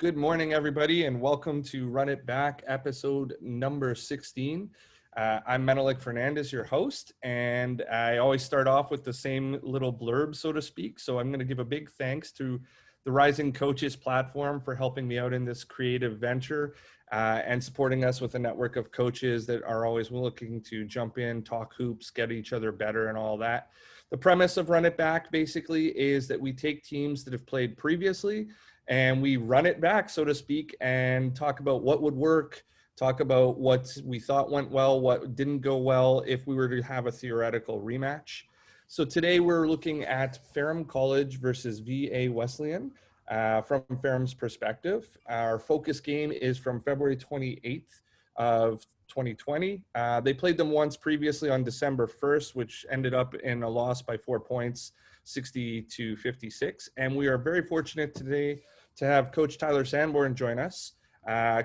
Good morning, everybody, and welcome to Run It Back, episode number 16. I'm Menelik Fernandez, your host, and I always start off with the same little blurb, so to speak. So I'm going to give a big thanks to the Rising Coaches platform for helping me out in this creative venture and supporting us with a network of coaches that are always looking to jump in, talk hoops, get each other better, and all that. The premise of Run It Back basically is that we take teams that have played previously and we run it back, so to speak, and talk about what would work, talk about what we thought went well, what didn't go well if we were to have a theoretical rematch. So today we're looking at Ferrum College versus VA Wesleyan from Ferrum's perspective. Our focus game is from February 28th of 2020. They played them once previously on December 1st, which ended up in a loss by 4 points, 60-56. And we are very fortunate today to have Coach Tyler Sanborn join us.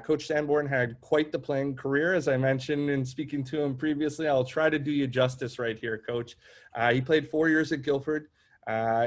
Coach Sanborn had quite the playing career, as I mentioned in speaking to him previously. I'll try to do you justice right here, Coach. He played 4 years at Guildford.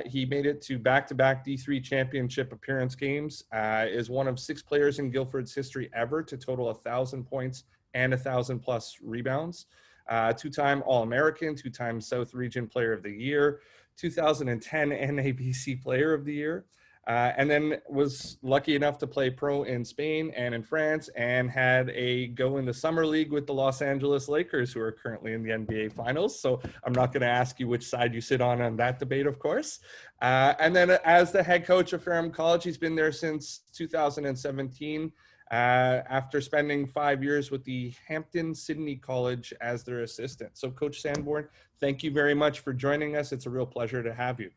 He made it to back-to-back D3 championship appearance games, is one of 6 players in Guildford's history ever to total 1,000 points and 1,000 plus rebounds. 2-time All-American, 2-time South Region Player of the Year, 2010 NABC Player of the Year. And then was lucky enough to play pro in Spain and in France and had a go in the summer league with the Los Angeles Lakers, who are currently in the NBA finals. So I'm not going to ask you which side you sit on that debate, of course. And then as the head coach of Ferrum College, he's been there since 2017 after spending 5 years with the Hampton Sydney College as their assistant. So Coach Sanborn, thank you very much for joining us. It's a real pleasure to have you.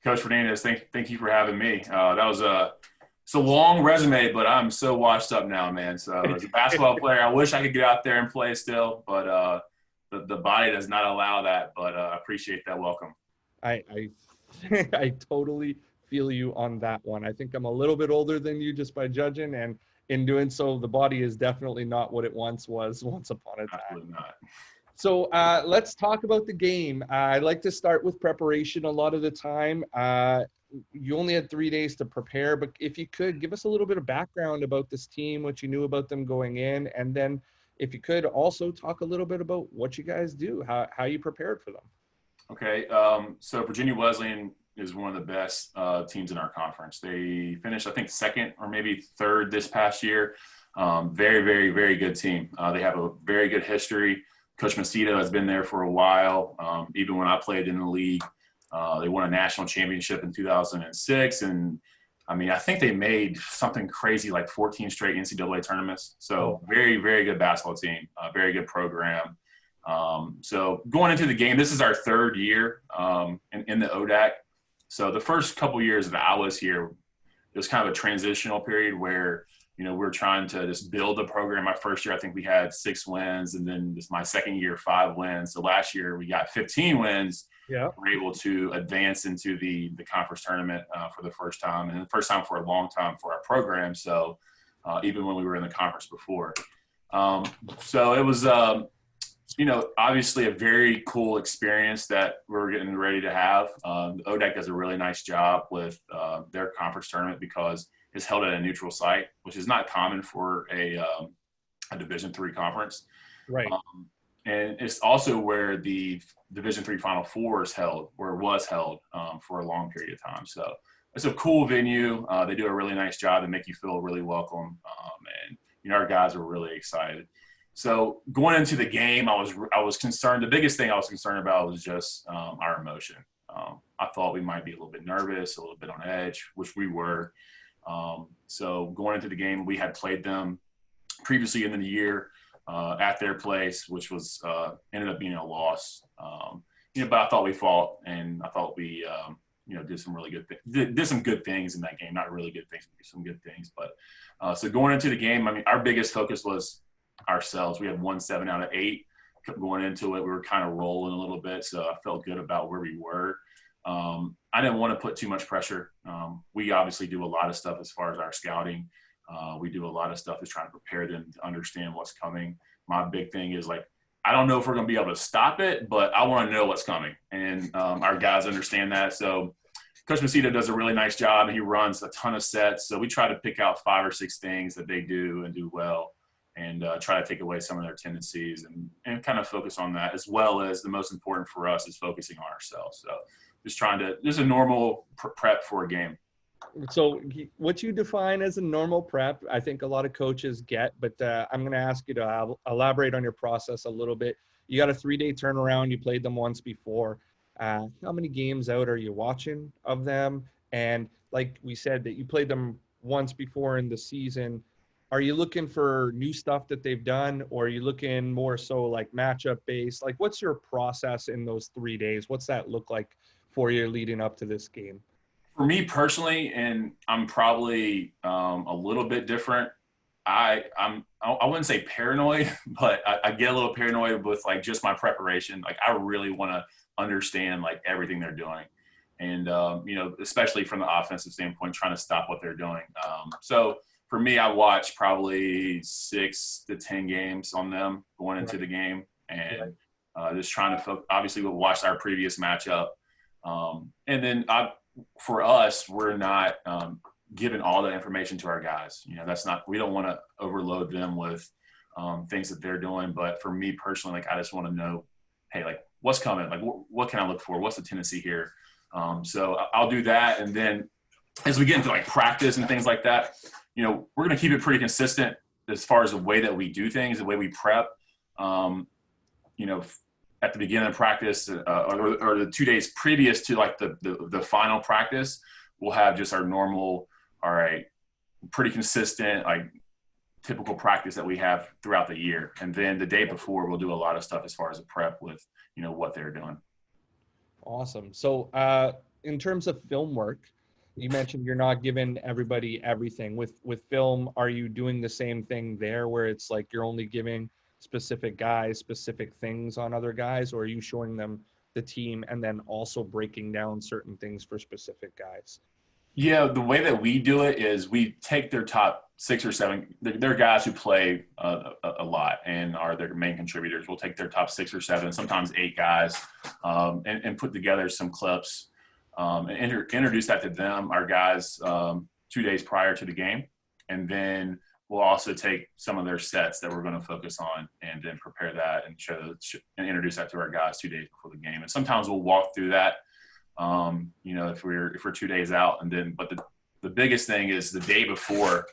Coach Fernandez, thank you for having me. It's a long resume, but I'm so washed up now, man. So as a basketball player, I wish I could get out there and play still, but the body does not allow that. But I appreciate that welcome. I totally feel you on that one. I think I'm a little bit older than you just by judging, and in doing so, the body is definitely not what it once was once upon a time. Absolutely not. So let's talk about the game. I like to start with preparation a lot of the time. You only had 3 days to prepare, but if you could, give us a little bit of background about this team, what you knew about them going in, and then if you could also talk a little bit about what you guys do, how you prepared for them. Okay, so Virginia Wesleyan is one of the best teams in our conference. They finished, I think, second or maybe third this past year. Very, very, very good team. They have a very good history. Coach Macedo has been there for a while. Even when I played in the league, they won a national championship in 2006. And, I mean, I think they made something crazy like 14 straight NCAA tournaments. So very, very good basketball team, very good program. So going into the game, this is our 3rd year in the ODAC. So the first couple years that I was here, it was kind of a transitional period where – we're trying to just build the program. My first year, I think we had 6 wins, and then this my second year, 5 wins. So last year we got 15 wins. Yeah, we're able to advance into the conference tournament for the first time, and the first time for a long time for our program. So even when we were in the conference before, so it was obviously a very cool experience that we're getting ready to have. ODAC does a really nice job with their conference tournament because is held at a neutral site, which is not common for a Division III conference. Right. And it's also where the Division III Final Four is held, or was held for a long period of time. So it's a cool venue. They do a really nice job to make you feel really welcome. And our guys were really excited. So going into the game, I was concerned. The biggest thing I was concerned about was just our emotion. I thought we might be a little bit nervous, a little bit on edge, which we were. So going into the game, we had played them previously in the year at their place, which was ended up being a loss. But I thought we fought, and I thought we did some really good did some good things in that game. Not really good things, but some good things. But so going into the game, I mean, our biggest focus was ourselves. We had won 7 out of 8. Going into it, we were kind of rolling a little bit, so I felt good about where we were. I didn't want to put too much pressure. We obviously do a lot of stuff as far as our scouting. We do a lot of stuff is trying to prepare them to understand what's coming. My big thing is I don't know if we're going to be able to stop it, but I want to know what's coming. And our guys understand that. So Coach Macedo does a really nice job, and he runs a ton of sets. So we try to pick out 5 or 6 things that they do and do well, and try to take away some of their tendencies and kind of focus on that, as well as the most important for us is focusing on ourselves. So just a normal prep for a game. So what you define as a normal prep, I think a lot of coaches get, but I'm going to ask you to elaborate on your process a little bit. You got a 3-day turnaround. You played them once before. How many games out are you watching of them? And like we said, that you played them once before in the season. Are you looking for new stuff that they've done, or are you looking more so like matchup based? Like, what's your process in those 3 days? What's that look like for you leading up to this game? For me personally, and I'm probably a little bit different. I wouldn't say paranoid, but I get a little paranoid with like just my preparation. Like I really want to understand like everything they're doing, and especially from the offensive standpoint, trying to stop what they're doing. So for me, I watch probably 6 to 10 games on them going into the game, and just trying to obviously we'll watch our previous matchup, and then for us, we're not giving all the information to our guys. We don't want to overload them with things that they're doing. But for me personally, like I just want to know, hey, like what's coming? Like what can I look for? What's the tendency here? So I'll do that. And then as we get into like practice and things like that, we're going to keep it pretty consistent as far as the way that we do things, the way we prep. At the beginning of practice or the 2 days previous to like the final practice, we'll have just our normal, all right, pretty consistent, like typical practice that we have throughout the year. And then the day before we'll do a lot of stuff as far as a prep with, what they're doing. Awesome. So in terms of film work, you mentioned you're not giving everybody everything. With film, are you doing the same thing there where it's like you're only giving specific guys specific things on other guys, or are you showing them the team and then also breaking down certain things for specific guys? Yeah, the way that we do it is we take their top 6 or 7. They're guys who play a lot and are their main contributors. We'll take their top 6 or 7, sometimes 8 guys, and put together some clips and introduce that to them, our guys, 2 days prior to the game, and then we'll also take some of their sets that we're going to focus on and then prepare that and and introduce that to our guys 2 days before the game. And sometimes we'll walk through that, if we're 2 days out. And then, but the biggest thing is the day before,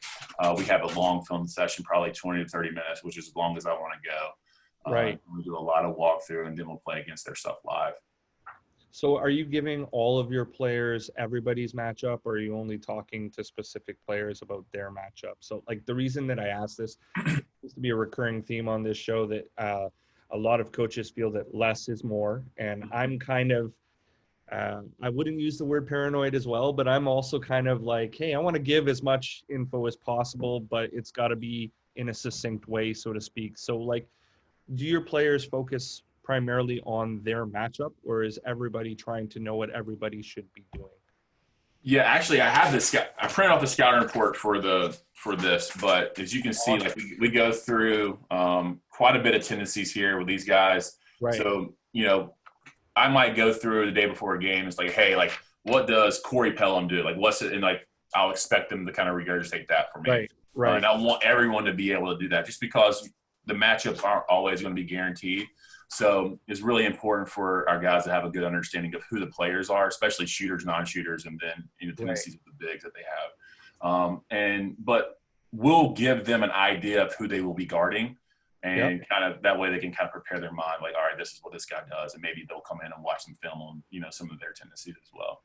we have a long film session, probably 20 to 30 minutes, which is as long as I want to go. Right. We do a lot of walkthrough, and then we'll play against their stuff live. So are you giving all of your players everybody's matchup, or are you only talking to specific players about their matchup? So like the reason that I asked this seems to be a recurring theme on this show, that a lot of coaches feel that less is more. And I'm kind of, I wouldn't use the word paranoid as well, but I'm also kind of like, hey, I want to give as much info as possible, but it's got to be in a succinct way, so to speak. So like, do your players focus primarily on their matchup, or is everybody trying to know what everybody should be doing? Yeah, actually, I have this. I printed off the scouting report for this, but as you can see, like we go through quite a bit of tendencies here with these guys. Right. So I might go through the day before a game. It's like, hey, like what does Corey Pelham do? Like what's it? And like I'll expect them to kind of regurgitate that for me. Right. And I want everyone to be able to do that, just because the matchups aren't always going to be guaranteed. So it's really important for our guys to have a good understanding of who the players are, especially shooters, non-shooters, and then tendencies of the bigs that they have. But we'll give them an idea of who they will be guarding, and kind of that way they can kind of prepare their mind, like, all right, this is what this guy does, and maybe they'll come in and watch some film on some of their tendencies as well.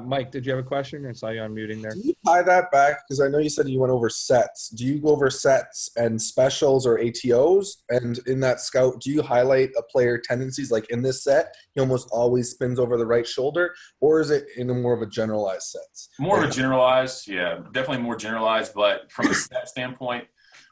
Mike, did you have a question? I saw you unmuting there. Do you tie that back? Because I know you said you went over sets. Do you go over sets and specials or ATOs? And in that scout, do you highlight a player tendencies? Like in this set, he almost always spins over the right shoulder, or is it in a more of a generalized sets? More of a generalized, yeah, definitely more generalized. But from a set standpoint,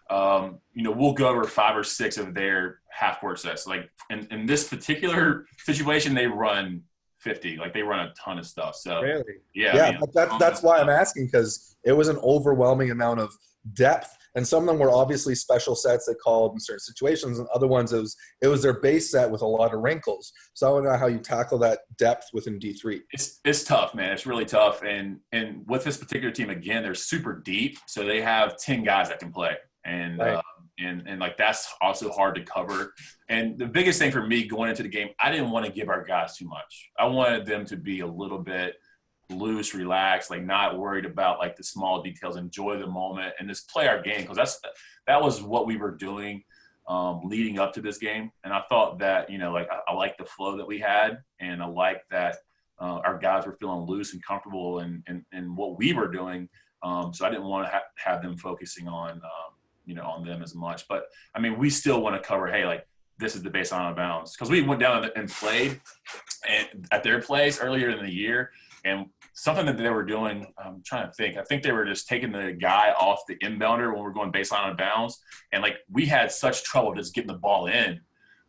we'll go over 5 or 6 of their half-court sets. Like in this particular situation, they run 50. Like they run a ton of stuff. So really? Yeah, but that's why I'm asking, because it was an overwhelming amount of depth And some of them were obviously special sets they called in certain situations, and other ones it was their base set with a lot of wrinkles. So I don't know how you tackle that depth within D3. It's tough, man. It's really tough. And with this particular team, again, they're super deep, so they have 10 guys that can play. And right. And like that's also hard to cover. And the biggest thing for me going into the game, I didn't want to give our guys too much. I wanted them to be a little bit loose, relaxed, like not worried about like the small details, enjoy the moment, and just play our game, because that was what we were doing leading up to this game. And I thought that, you know, like I like the flow that we had, and I like that our guys were feeling loose and comfortable in what we were doing. So I didn't want to have them focusing on you know, on them as much. But I mean, we still want to cover, hey, like this is the baseline out of bounds, because we went down and played at their place earlier in the year, and something that they were doing, I'm trying to think, I think they were just taking the guy off the inbounder when we're going baseline out of bounds, and like we had such trouble just getting the ball in,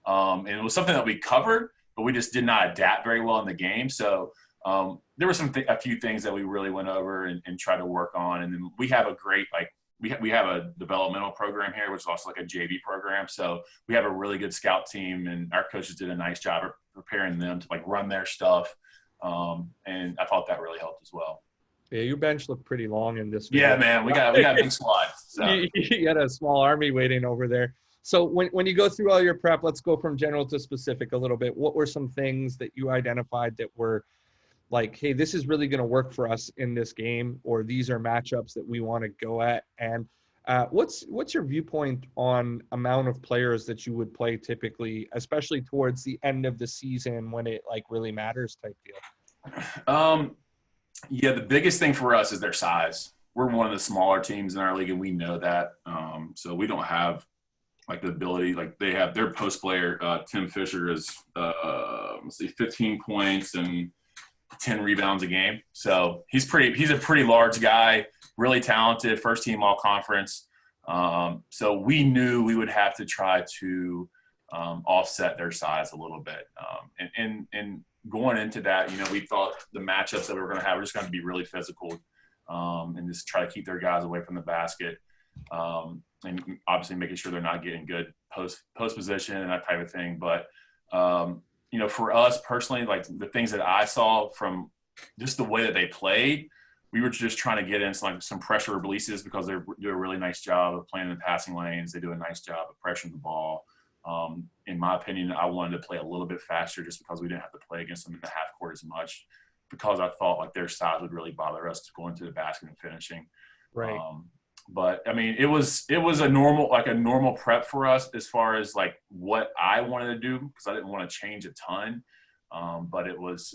and it was something that we covered, but we just did not adapt very well in the game. So there were a few things that we really went over and tried to work on. And then we have a great, like, we have a developmental program here, which is also like a JV program. So we have a really good scout team, and our coaches did a nice job of preparing them to like run their stuff. And I thought that really helped as well. Yeah, your bench looked pretty long in this. Yeah, man, we got a big squad. So. You had a small army waiting over there. So when you go through all your prep, let's go from general to specific a little bit. What were some things that you identified that were like, hey, this is really going to work for us in this game, or these are matchups that we want to go at? And what's your viewpoint on amount of players that you would play typically, especially towards the end of the season when it like really matters type deal? Yeah, the biggest thing for us is their size. We're one of the smaller teams in our league, and we know that. So we don't have like the ability, like they have their post player, Tim Fisher is, 15 points and 10 rebounds a game. So he's a pretty large guy, really talented, first team all conference. So we knew we would have to try to offset their size a little bit. And going into that, you know, we thought the matchups that we were going to have were just going to be really physical, and just try to keep their guys away from the basket. And obviously making sure they're not getting good post position and that type of thing. But, you know, for us personally, like the things that I saw from just the way that they played, we were just trying to get in some pressure releases, because they do a really nice job of playing in the passing lanes. They do a nice job of pressuring the ball. In my opinion, I wanted to play a little bit faster just because we didn't have to play against them in the half court as much, because I thought like their size would really bother us going to the basket and finishing. Right. But I mean, it was a normal prep for us as far as like what I wanted to do, because I didn't want to change a ton. But it was,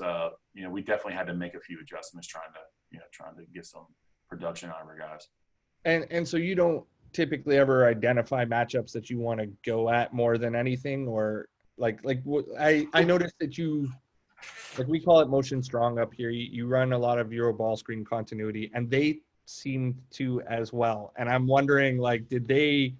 you know, we definitely had to make a few adjustments trying to get some production out of our guys. And so you don't typically ever identify matchups that you want to go at more than anything, or like I noticed that you, like, we call it motion strong up here. You run a lot of Euro ball screen continuity, and they seemed to as well. And I'm wondering, like, did they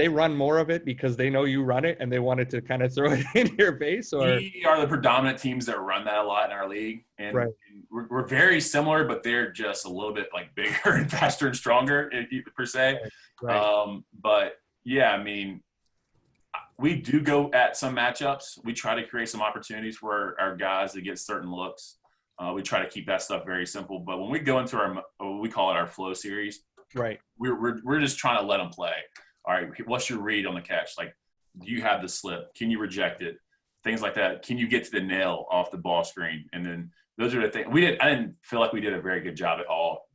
run more of it because they know you run it and they wanted to kind of throw it in your face? Or we are the predominant teams that run that a lot in our league, and right. we're very similar, but they're just a little bit like bigger and faster and stronger per se. Right. But yeah, I mean, we do go at some matchups. We try to create some opportunities for our guys to get certain looks. We try to keep that stuff very simple. But when we go into we call it our flow series, right, we're just trying to let them play. All right, what's your read on the catch? Like, do you have the slip? Can you reject it? Things like that. Can you get to the nail off the ball screen? And then those are the things. I didn't feel like we did a very good job at all.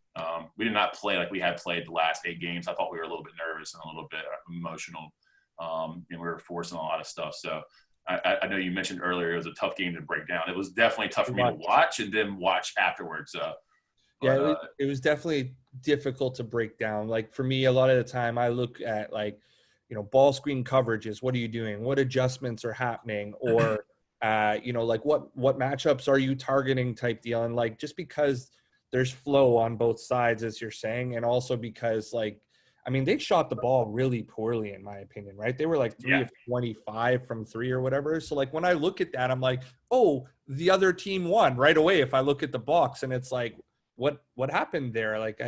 We did not play like we had played the last 8 games. I thought we were a little bit nervous and a little bit emotional, and we were forcing a lot of stuff. So I know you mentioned earlier it was a tough game to break down. It was definitely tough for me to watch and then watch afterwards. Yeah, it was definitely difficult to break down. Like for me, a lot of the time I look at like, you know, ball screen coverages. What are you doing? What adjustments are happening? Or, you know, like what matchups are you targeting type deal? And like, just because there's flow on both sides, as you're saying, and also because like, I mean, they shot the ball really poorly, in my opinion, right? They were like 3 of 25 from 3 or whatever. So like when I look at that, I'm like, oh, the other team won right away if I look at the box. And it's like, what happened there? Like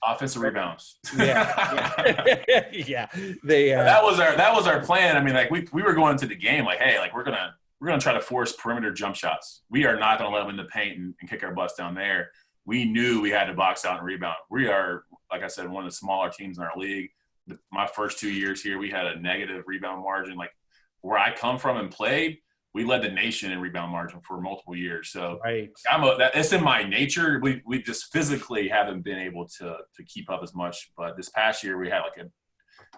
offensive rebounds. Yeah. Yeah. They that was our plan. I mean, like we were going into the game like, hey, like we're gonna try to force perimeter jump shots. We are not gonna let them in the paint and kick our butts down there. We knew we had to box out and rebound. We are, like I said, one of the smaller teams in our league. My first 2 years here, we had a negative rebound margin. Like where I come from and played, we led the nation in rebound margin for multiple years. So right. It's in my nature. We just physically haven't been able to keep up as much. But this past year, we had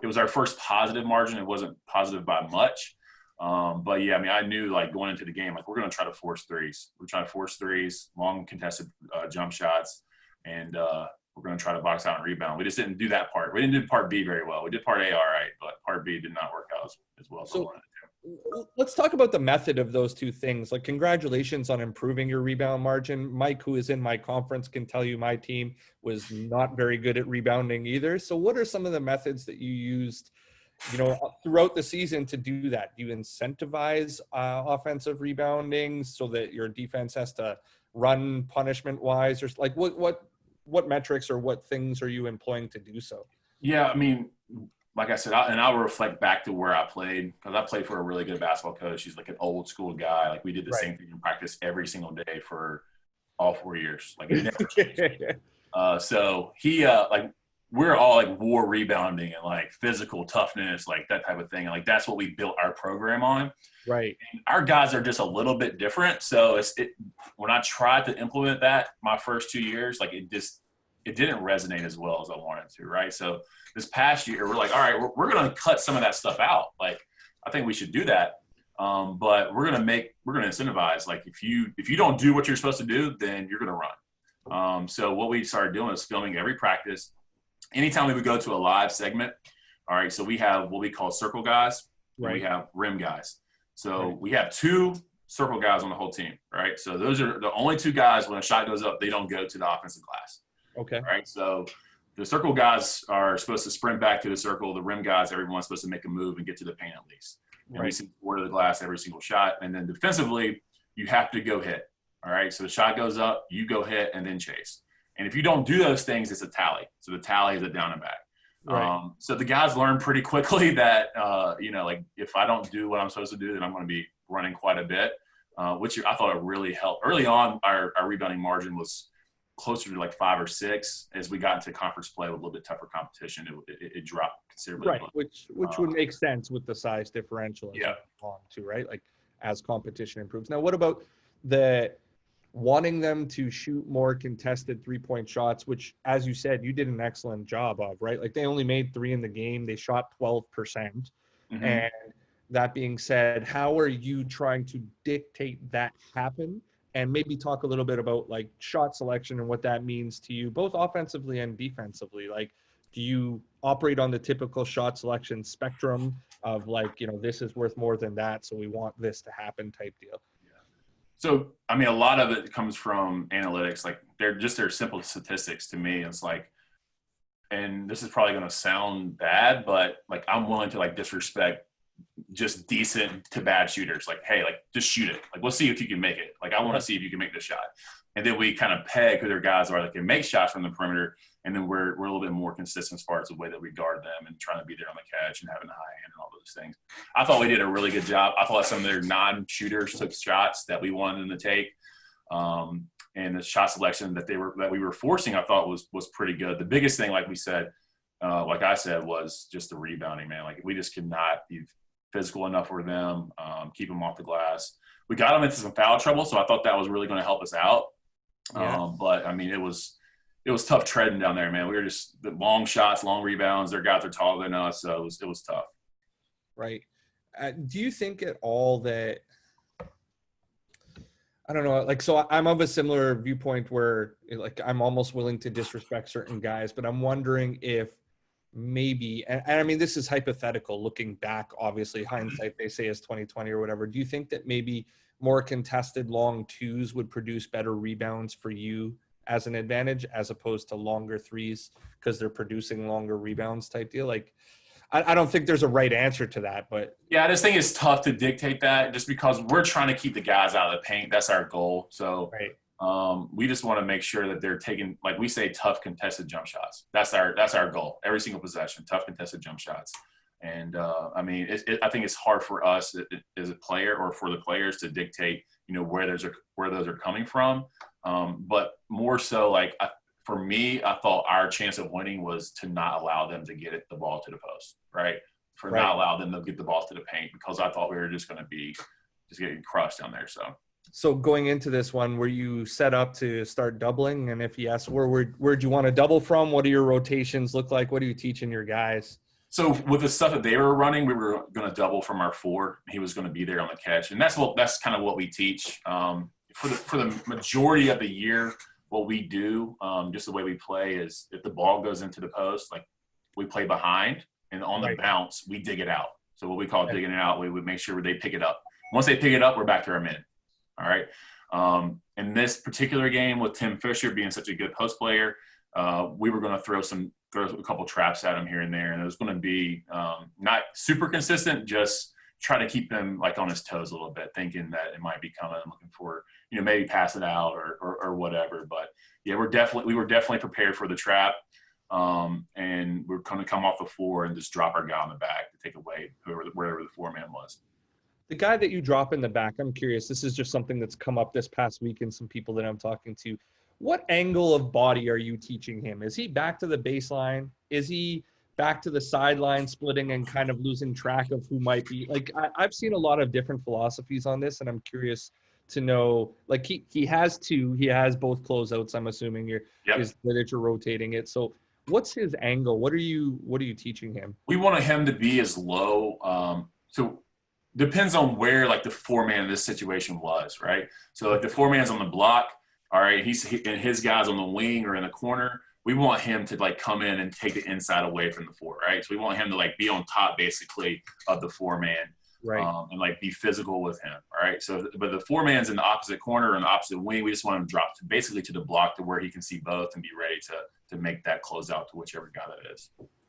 it was our first positive margin. It wasn't positive by much. But yeah, I mean, I knew like going into the game, like we're going to try to force threes. We're trying to force threes, long contested jump shots, and we're going to try to box out and rebound. We just didn't do that part. We didn't do part B very well. We did part A all right, but part B did not work out as well as I wanted to. Let's talk about the method of those two things. Like, congratulations on improving your rebound margin. Mike, who is in my conference, can tell you my team was not very good at rebounding either. So what are some of the methods that you used, throughout the season to do that? Do you incentivize offensive rebounding so that your defense has to run punishment wise, or like what metrics or what things are you employing to do so? Yeah, I mean, like I said, I'll reflect back to where I played, because I played for a really good basketball coach. He's like an old school guy. Like we did the same thing in practice every single day for all 4 years. Like it never changed. So he we're all like war rebounding and like physical toughness, like that type of thing. And like that's what we built our program on. Right. And our guys are just a little bit different. So when I tried to implement that my first 2 years, like it didn't resonate as well as I wanted to, right? So this past year, we're like, all right, we're going to cut some of that stuff out. Like, I think we should do that. But we're going to incentivize. Like, if you don't do what you're supposed to do, then you're going to run. So what we started doing is filming every practice. Anytime we would go to a live segment, all right, so we have what we call circle guys, and we have rim guys. So we have 2 circle guys on the whole team, right? So those are the only 2 guys, when a shot goes up, they don't go to the offensive glass. Okay. Right. So the circle guys are supposed to sprint back to the circle. The rim guys, everyone's supposed to make a move and get to the paint at least. And we see 4 to the glass every single shot. And then defensively, you have to go hit. All right. So the shot goes up, you go hit, and then chase. And if you don't do those things, it's a tally. So the tally is a down and back. Right. So the guys learn pretty quickly that, like if I don't do what I'm supposed to do, then I'm going to be running quite a bit, which I thought it really helped. Early on, our rebounding margin was closer to like 5 or 6. As we got into conference play with a little bit tougher competition, it dropped considerably. Right, which would make sense with the size differential. Yeah. Too, right? Like as competition improves. Now, what about the wanting them to shoot more contested 3-point shots, which, as you said, you did an excellent job of, right? Like they only made 3 in the game. They shot 12%. Mm-hmm. And that being said, how are you trying to dictate that happen? And maybe talk a little bit about like shot selection and what that means to you, both offensively and defensively. Like, do you operate on the typical shot selection spectrum of like, this is worth more than that, so we want this to happen type deal? Yeah. So, I mean, a lot of it comes from analytics. Like they're simple statistics to me. It's like, and this is probably going to sound bad, but like I'm willing to like disrespect just decent to bad shooters. Like, hey, like just shoot it. Like, we'll see if you can make it. Like, I want to see if you can make the shot. And then we kind of peg who their guys are that can make shots from the perimeter. And then we're a little bit more consistent as far as the way that we guard them and trying to be there on the catch and having the high hand and all those things. I thought we did a really good job. I thought some of their non-shooters took shots that we wanted them to take. And the shot selection that we were forcing, I thought was pretty good. The biggest thing, like I said, was just the rebounding, man. Like we just could not be physical enough for them, keep them off the glass. We got them into some foul trouble, so I thought that was really going to help us out. Yeah. But I mean, it was tough treading down there, man. We were just the long shots, long rebounds. Their guys are taller than us, so it was tough. Right. Do you think at all that, I don't know, like, so I'm of a similar viewpoint where like I'm almost willing to disrespect certain guys, but I'm wondering if maybe, and I mean, this is hypothetical looking back, obviously hindsight, they say is 2020 or whatever. Do you think that maybe more contested long 2s would produce better rebounds for you as an advantage as opposed to longer 3s because they're producing longer rebounds type deal? Like, I don't think there's a right answer to that, but yeah, I just think it's tough to dictate that just because we're trying to keep the guys out of the paint. That's our goal. So We just want to make sure that they're taking, like we say, tough contested jump shots. That's our goal. Every single possession, tough contested jump shots. And I mean, I think it's hard for us as a player or for the players to dictate, where those are coming from. But more so, like for me, I thought our chance of winning was to not allow them to get the ball to the post, right? Not allow them to get the ball to the paint, because I thought we were just going to be just getting crushed down there. So going into this one, were you set up to start doubling? And if yes, where'd you want to double from? What do your rotations look like? What are you teaching your guys? So with the stuff that they were running, we were going to double from our 4. He was going to be there on the catch, and that's kind of what we teach. For the majority of the year, what we do, just the way we play, is if the ball goes into the post, like we play behind, and on the bounce we dig it out. So what we call digging it out, we would make sure they pick it up. Once they pick it up, we're back to our mid. All right. In this particular game, with Tim Fisher being such a good post player, we were going to throw a couple traps at him here and there, and it was going to be not super consistent. Just try to keep him like on his toes a little bit, thinking that it might be coming, looking for maybe pass it out or whatever. But yeah, we were definitely prepared for the trap, and we're going to come off the 4 and just drop our guy on the back to take away wherever the 4-man was. The guy that you drop in the back, I'm curious, this is just something that's come up this past week in some people that I'm talking to. What angle of body are you teaching him? Is he back to the baseline? Is he back to the sideline, splitting and kind of losing track of who might be? Like, I've seen a lot of different philosophies on this, and I'm curious to know, like, he has both closeouts, I'm assuming is the way that you're rotating it. So what's his angle? What are you teaching him? We wanted him to be as low. So depends on where like the 4-man in this situation was, right? So like the 4-man's on the block, all right, and his guy's on the wing or in the corner. We want him to like come in and take the inside away from the 4, right? So we want him to like be on top basically of the 4-man, right? And like be physical with him, all right? So, but the 4-man's in the opposite corner or in the opposite wing. We just want him to drop basically to the block to where he can see both and be ready to make that closeout to whichever guy that is.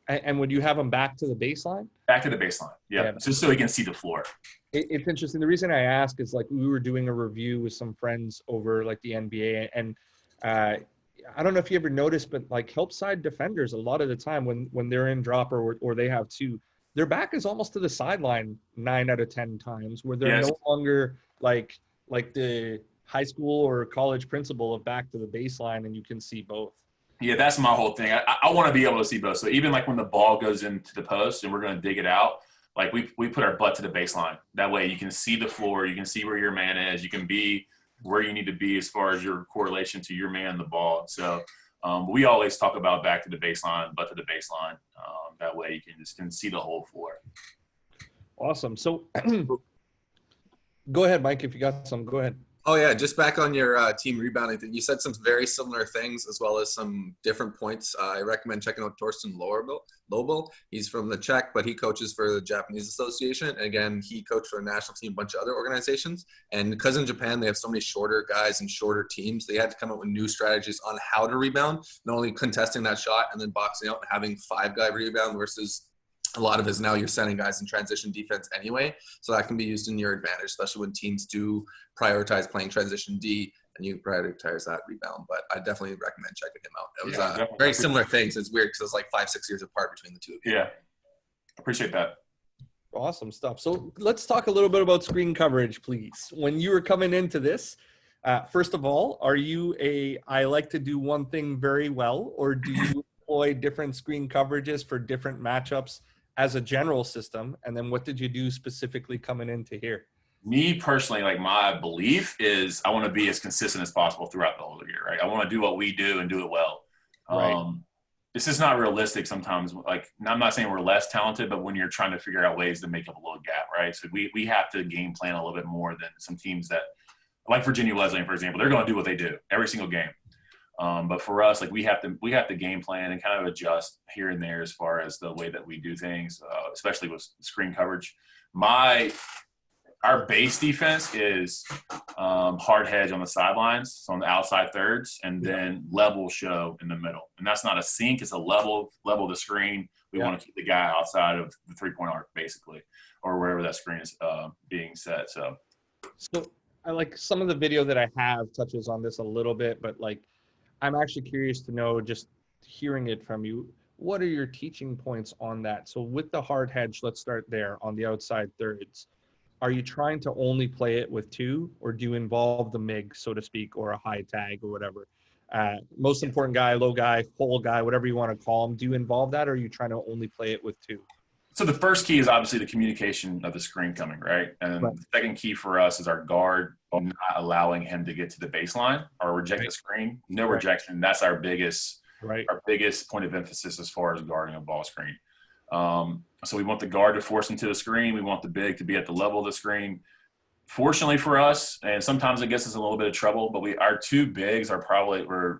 And would you have him back to the baseline? Back to the baseline, yeah. Just so he can see the floor. It's interesting. The reason I ask is, like, we were doing a review with some friends over like the NBA, and I don't know if you ever noticed, but like help side defenders, a lot of the time when they're in drop or they have 2, their back is almost to the sideline 9 out of 10 times, where they're no longer like the high school or college principle of back to the baseline, and you can see both. Yeah, that's my whole thing. I want to be able to see both. So even like when the ball goes into the post and we're going to dig it out, like we put our butt to the baseline. That way you can see the floor, you can see where your man is, you can be where you need to be as far as your correlation to your man and the ball. So we always talk about back to the baseline, butt to the baseline. That way you can see the whole floor. Awesome. So go ahead, Mike, if you got some, go ahead. Oh, yeah, just back on your team rebounding thing. You said some very similar things as well as some different points. I recommend checking out Torsten Lobel. He's from the Czech, but he coaches for the Japanese Association. And again, he coached for a national team, a bunch of other organizations. And because in Japan, they have so many shorter guys and shorter teams, they had to come up with new strategies on how to rebound, not only contesting that shot and then boxing out and having 5-guy rebound versus a lot of it is now you're sending guys in transition defense anyway. So that can be used in your advantage, especially when teams do prioritize playing transition D and you prioritize that rebound. But I definitely recommend checking him out. It was very similar things. It's weird because it's like 5-6 years apart between the two of you. Yeah, appreciate that. Awesome stuff. So let's talk a little bit about screen coverage, please. When you were coming into this, first of all, are you I like to do one thing very well, or do you employ different screen coverages for different matchups as a general system? And then what did you do specifically coming into here? Me personally, like my belief is I want to be as consistent as possible throughout the whole year, right? I want to do what we do and do it well. Right. This is not realistic sometimes. Like, I'm not saying we're less talented, but when you're trying to figure out ways to make up a little gap, right? So we have to game plan a little bit more than some teams that, like Virginia Wesleyan, for example, they're going to do what they do every single game. But for us, like we have to game plan and kind of adjust here and there as far as the way that we do things, especially with screen coverage. Our base defense is hard hedge on the sidelines, so on the outside thirds, and then level show in the middle. And that's not a sink; it's a level the screen. We want to keep the guy outside of the 3-point arc, basically, or wherever that screen is being set. So I like some of the video that I have touches on this a little bit, but like I'm actually curious to know, just hearing it from you, what are your teaching points on that? So with the hard hedge, let's start there on the outside thirds. Are you trying to only play it with two, or do you involve the MIG, so to speak, or a high tag or whatever? Most important guy, low guy, pole guy, whatever you want to call him. Do you involve that, or are you trying to only play it with two? So the first key is obviously the communication of the screen coming, right? And Right. the second key for us is our guard not allowing him to get to the baseline or reject the screen. No Right. rejection. That's our biggest Right. point of emphasis as far as guarding a ball screen. So we want the guard to force into the screen. We want the big to be at the level of the screen. Fortunately for us, and sometimes it gets us in a little bit of trouble, but our two bigs are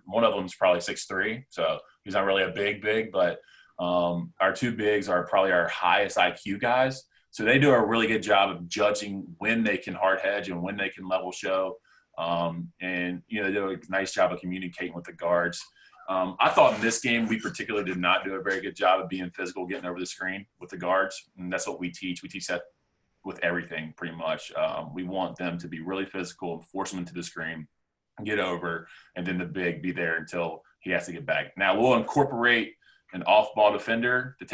one of them is probably 6'3", so he's not really a big, but our two bigs are probably our highest IQ guys. So they do a really good job of judging when they can hard hedge and when they can level show. And, they do a nice job of communicating with the guards. I thought in this game, we particularly did not do a very good job of being physical, getting over the screen with the guards. And that's what we teach. We teach that with everything pretty much. We want them to be really physical and force them into the screen, get over, and then the big be there until he has to get back. Now we'll incorporate an off-ball defender to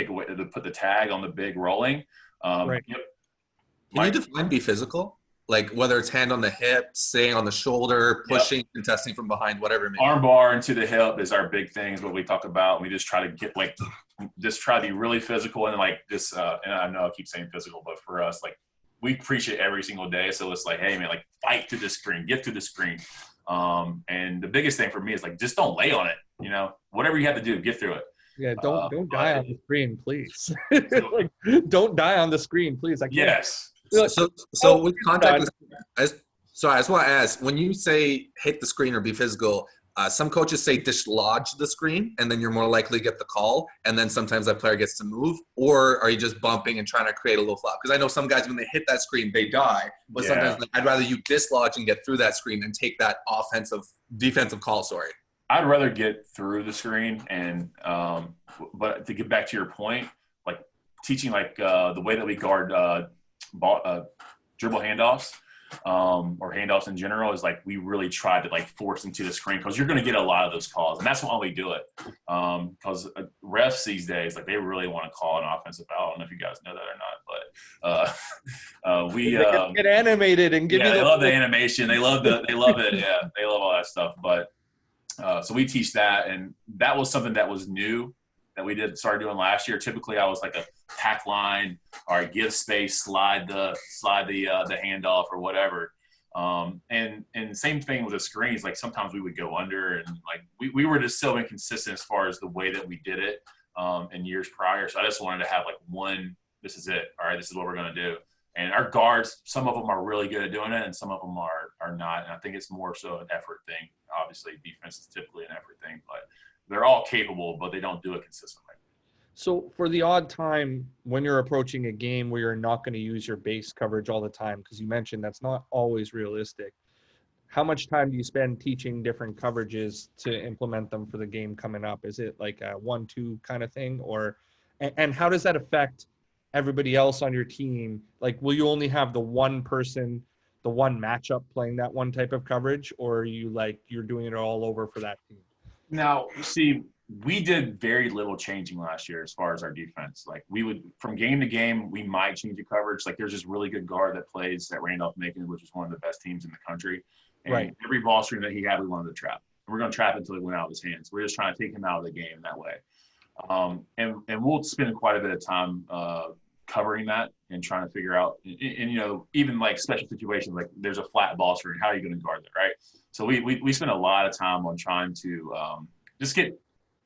put the tag on the big rolling. Right. Yep. Can you define be physical? Like whether it's hand on the hip, staying on the shoulder, pushing, contesting from behind, whatever it may be. Arm bar into the hip is our big thing, is what we talk about. We just try to get try to be really physical and like this. And I know I keep saying physical, but for us, like we preach it every single day. So it's like, hey man, like fight to the screen, get to the screen. And the biggest thing for me is like, just don't lay on it. Whatever you have to do, get through it. Yeah, don't die on the screen, please. Like, don't die on the screen, please. I can't. Yes. So with contact, I just want to ask, when you say hit the screen or be physical, some coaches say dislodge the screen, and then you're more likely to get the call, and then sometimes that player gets to move, or are you just bumping and trying to create a little flop? Because I know some guys, when they hit that screen, they die, but sometimes I'd rather you dislodge and get through that screen and take that defensive call, sorry. I'd rather get through the screen and but to get back to your point, like teaching the way that we guard dribble handoffs or handoffs in general is like we really try to like force into the screen, because you're going to get a lot of those calls, and that's why we do it. Because refs these days, like they really want to call an offensive foul. I don't know if you guys know that or not, but we get animated and give you. They love the animation. They love it. Yeah, they love all that stuff. But so we teach that, and that was something that was new that we started doing last year. Typically, I was like a pack line or give space, slide the handoff or whatever. And same thing with the screens. Like sometimes we would go under, and like we were just so inconsistent as far as the way that we did it in years prior. So I just wanted to have like one. This is it. All right, this is what we're going to do. And our guards, some of them are really good at doing it, and some of them are not. And I think it's more so an effort thing. Obviously, defense is typically an effort thing, but they're all capable, but they don't do it consistently. So for the odd time when you're approaching a game where you're not going to use your base coverage all the time, because you mentioned that's not always realistic, how much time do you spend teaching different coverages to implement them for the game coming up? Is it like a 1-2 kind of thing, and how does that affect everybody else on your team? Like, will you only have the one person, the one matchup playing that one type of coverage, or are you're doing it all over for that team? Now, see, we did very little changing last year as far as our defense. Like we would, from game to game, we might change the coverage. Like there's this really good guard that plays at Randolph-Macon, which is one of the best teams in the country. And every ball screen that he had, we wanted to trap. We're going to trap until it went out of his hands. We're just trying to take him out of the game that way. And we'll spend quite a bit of time covering that and trying to figure out, and even like special situations, like there's a flat ball screen, how are you going to guard that, right? So we spend a lot of time on trying to just get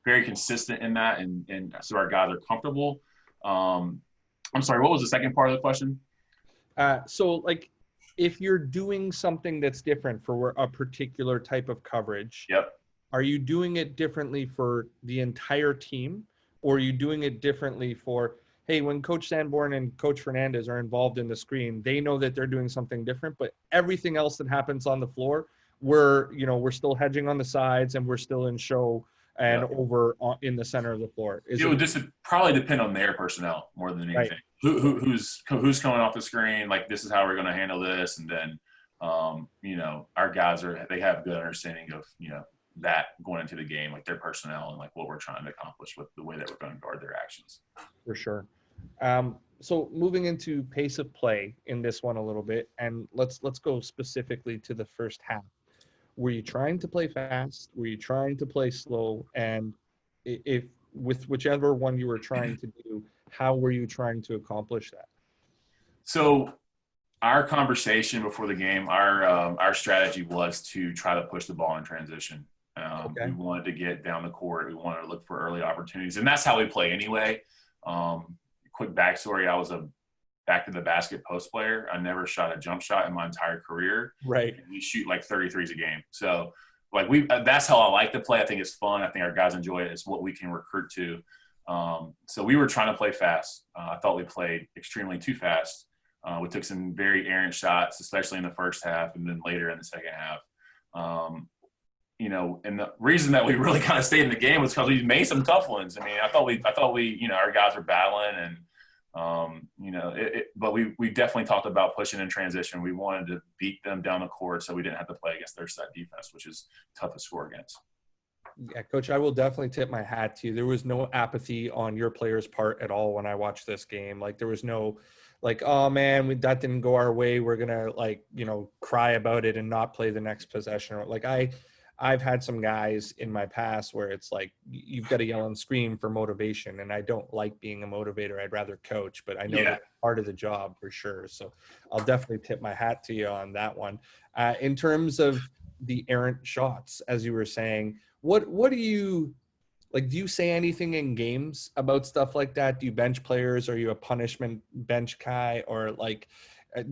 very consistent in that, and so our guys are comfortable. I'm sorry, what was the second part of the question? So like if you're doing something that's different for a particular type of coverage, are you doing it differently for the entire team, or are you doing it differently for, hey, when Coach Sanborn and Coach Fernandez are involved in the screen, they know that they're doing something different, but everything else that happens on the floor, we're still hedging on the sides and we're still in show and over in the center of the floor? It would just probably depend on their personnel more than anything. Right. Who's coming off the screen? Like, this is how we're going to handle this, and then you know, our guys they have a good understanding of, you know, that going into the game, like their personnel and like what we're trying to accomplish with the way that we're going to guard their actions. For sure. So moving into pace of play in this one a little bit, and let's go specifically to the first half. Were you trying to play fast? Were you trying to play slow? And if with whichever one you were trying to do, how were you trying to accomplish that? So our conversation before the game, our strategy was to try to push the ball in transition. Okay. We wanted to get down the court. We wanted to look for early opportunities, and that's how we play anyway. Quick backstory: I was a back to the basket post player. I never shot a jump shot in my entire career. Right. And we shoot like 33s a game. So like that's how I like to play. I think it's fun. I think our guys enjoy it. It's what we can recruit to. So we were trying to play fast. I thought we played extremely too fast. We took some very errant shots, especially in the first half and then later in the second half. You know, and the reason that we really kind of stayed in the game was because we made some tough ones. I mean, I thought we, you know, our guys were battling and, you know, but we definitely talked about pushing in transition. We wanted to beat them down the court so we didn't have to play against their set defense, which is tough to score against. Yeah, Coach, I will definitely tip my hat to you. There was no apathy on your players' part at all when I watched this game. Like, there was no, like, oh, man, that didn't go our way. We're going to, like, you know, cry about it and not play the next possession. Like, I've had some guys in my past where it's like you've got to yell and scream for motivation, and I don't like being a motivator. I'd rather coach, but I know that's part of the job for sure. So I'll definitely tip my hat to you on that one. In terms of the errant shots, as you were saying, what do you like? Do you say anything in games about stuff like that? Do you bench players? Are you a punishment bench guy, or like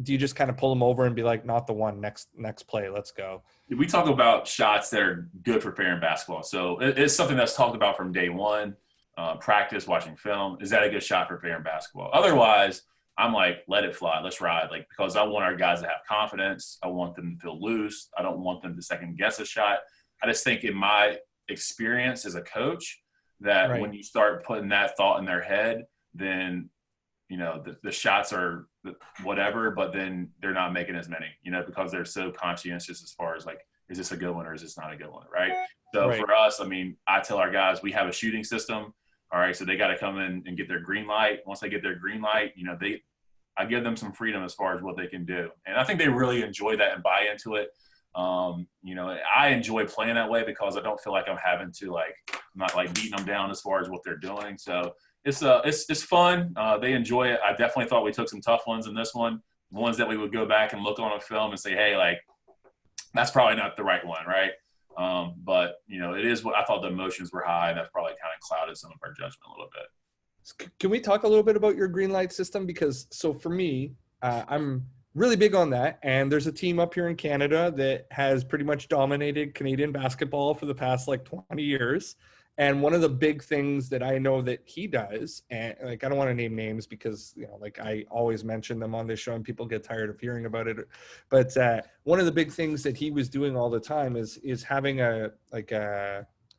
do you just kind of pull them over and be like, not the one, next play, let's go? We talk about shots that are good for Ferrum basketball. So it's something that's talked about from day one, practice, watching film. Is that a good shot for Ferrum basketball? Otherwise, I'm like, let it fly. Let's ride. Like, because I want our guys to have confidence. I want them to feel loose. I don't want them to second guess a shot. I just think in my experience as a coach that when you start putting that thought in their head, then, you know, the shots are whatever, but then they're not making as many, you know, because they're so conscientious as far as like, is this a good one or is this not a good one, right? So for us, I mean, I tell our guys we have a shooting system. All right, so they got to come in and get their green light. Once they get their green light, you know, I give them some freedom as far as what they can do, and I think they really enjoy that and buy into it. You know, I enjoy playing that way because I don't feel like I'm having to I'm not like beating them down as far as what they're doing. So it's fun. They enjoy it. I definitely thought we took some tough ones in this one, ones that we would go back and look on a film and say, hey, like that's probably not the right one, right? But you know, it is what I thought. The emotions were high, and that's probably kind of clouded some of our judgment a little bit. Can we talk a little bit about your green light system? Because so for me, I'm really big on that. And there's a team up here in Canada that has pretty much dominated Canadian basketball for the past like 20 years. And one of the big things that I know that he does, and like, I don't want to name names because, you know, like I always mention them on this show and people get tired of hearing about it. But one of the big things that he was doing all the time is having a